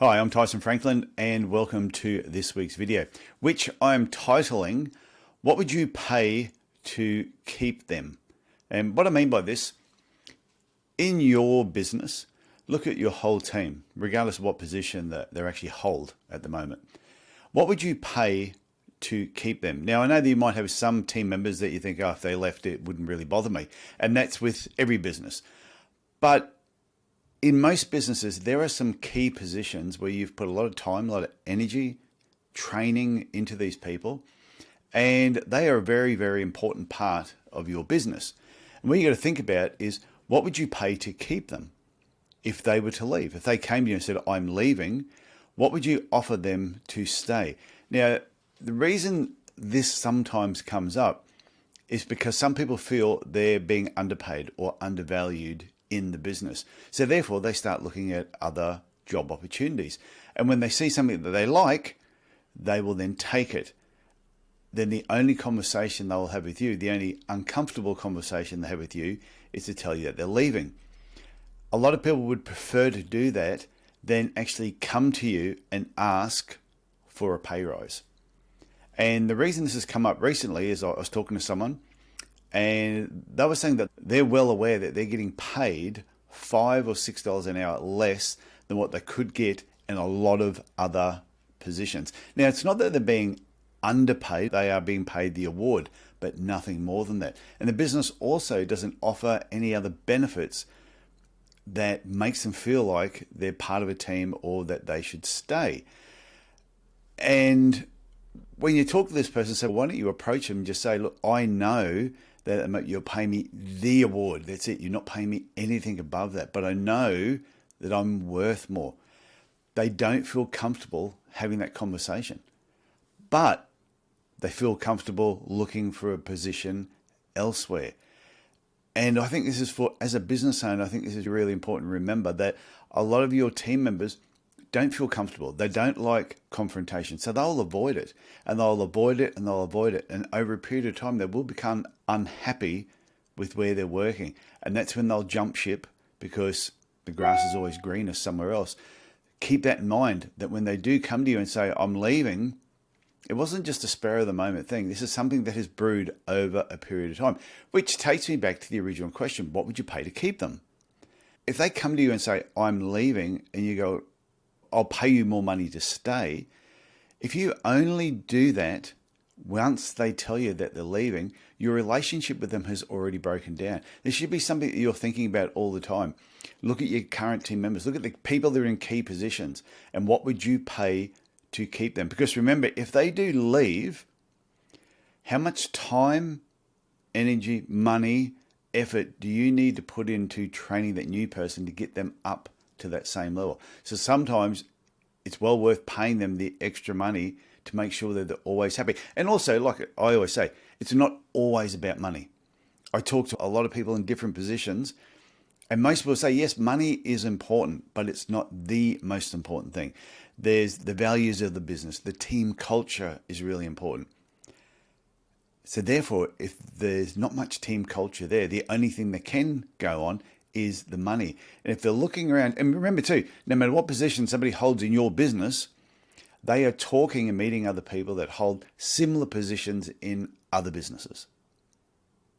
Hi, I'm Tyson Franklin and welcome to this week's video, which I'm titling, What Would You Pay to Keep Them? And what I mean by this, in your business, look at your whole team, regardless of what position that they actually hold at the moment. What would you pay to keep them? Now, I know that you might have some team members that you think, oh, if they left, it wouldn't really bother me. And that's with every business. But in most businesses, there are some key positions where you've put a lot of time, a lot of energy, training into these people, and they are a very, very important part of your business. And what you got to think about is, what would you pay to keep them if they were to leave? If they came to you and said, I'm leaving, what would you offer them to stay? Now, the reason this sometimes comes up is because some people feel they're being underpaid or undervalued in the business. So therefore they start looking at other job opportunities. And when they see something that they like, they will then take it. Then the only conversation they'll have with you, the only uncomfortable conversation they have with you, is to tell you that they're leaving. A lot of people would prefer to do that than actually come to you and ask for a pay rise. And the reason this has come up recently is I was talking to someone and they were saying that they're well aware that they're getting paid $5 or $6 an hour less than what they could get in a lot of other positions. Now, it's not that they're being underpaid, they are being paid the award, but nothing more than that. And the business also doesn't offer any other benefits that makes them feel like they're part of a team or that they should stay. And when you talk to this person, say, why don't you approach them and just say, look, I know that you're paying me the award. That's it. You're not paying me anything above that, but I know that I'm worth more. They don't feel comfortable having that conversation, but they feel comfortable looking for a position elsewhere. And I think this is as a business owner, I think this is really important to remember that a lot of your team members don't feel comfortable. They don't like confrontation. So they'll avoid it and they'll avoid it and they'll avoid it. And over a period of time, they will become unhappy with where they're working. And that's when they'll jump ship because the grass is always greener somewhere else. Keep that in mind that when they do come to you and say, I'm leaving, it wasn't just a spur of the moment thing. This is something that has brewed over a period of time, which takes me back to the original question. What would you pay to keep them? If they come to you and say, I'm leaving, and you go, I'll pay you more money to stay. If you only do that once they tell you that they're leaving, your relationship with them has already broken down. This should be something that you're thinking about all the time. Look at your current team members. Look at the people that are in key positions and what would you pay to keep them? Because remember, if they do leave, how much time, energy, money, effort do you need to put into training that new person to get them up to that same level? So sometimes it's well worth paying them the extra money to make sure that they're always happy. And also, like I always say, it's not always about money. I talk to a lot of people in different positions, and most people say, yes, money is important, but it's not the most important thing. There's the values of the business. The team culture is really important. So therefore, if there's not much team culture there, the only thing that can go on is the money. And if they're looking around, and remember too, no matter what position somebody holds in your business, they are talking and meeting other people that hold similar positions in other businesses.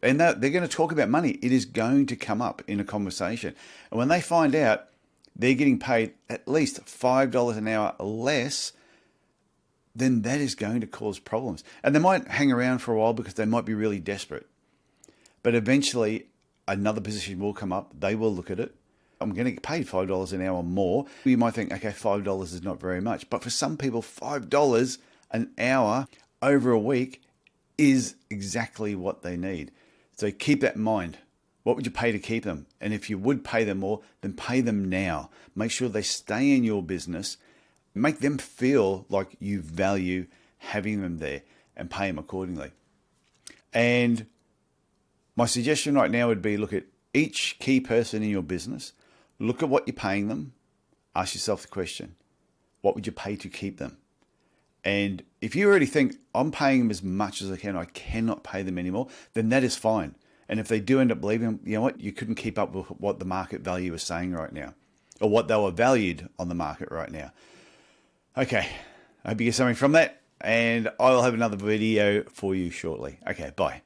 And they're going to talk about money. It is going to come up in a conversation. And when they find out they're getting paid at least $5 an hour less, then that is going to cause problems. And they might hang around for a while because they might be really desperate. But eventually, another position will come up. They will look at it. I'm going to get paid $5 an hour more. You might think, okay, $5 is not very much. But for some people, $5 an hour over a week is exactly what they need. So keep that in mind. What would you pay to keep them? And if you would pay them more, then pay them now. Make sure they stay in your business. Make them feel like you value having them there and pay them accordingly. And my suggestion right now would be look at each key person in your business, look at what you're paying them, ask yourself the question, what would you pay to keep them? And if you already think, I'm paying them as much as I cannot pay them anymore, then that is fine. And if they do end up leaving, you know what, you couldn't keep up with what the market value is saying right now. or what they were valued on the market right now. Okay, I hope you get something from that, and I'll have another video for you shortly. Okay, bye.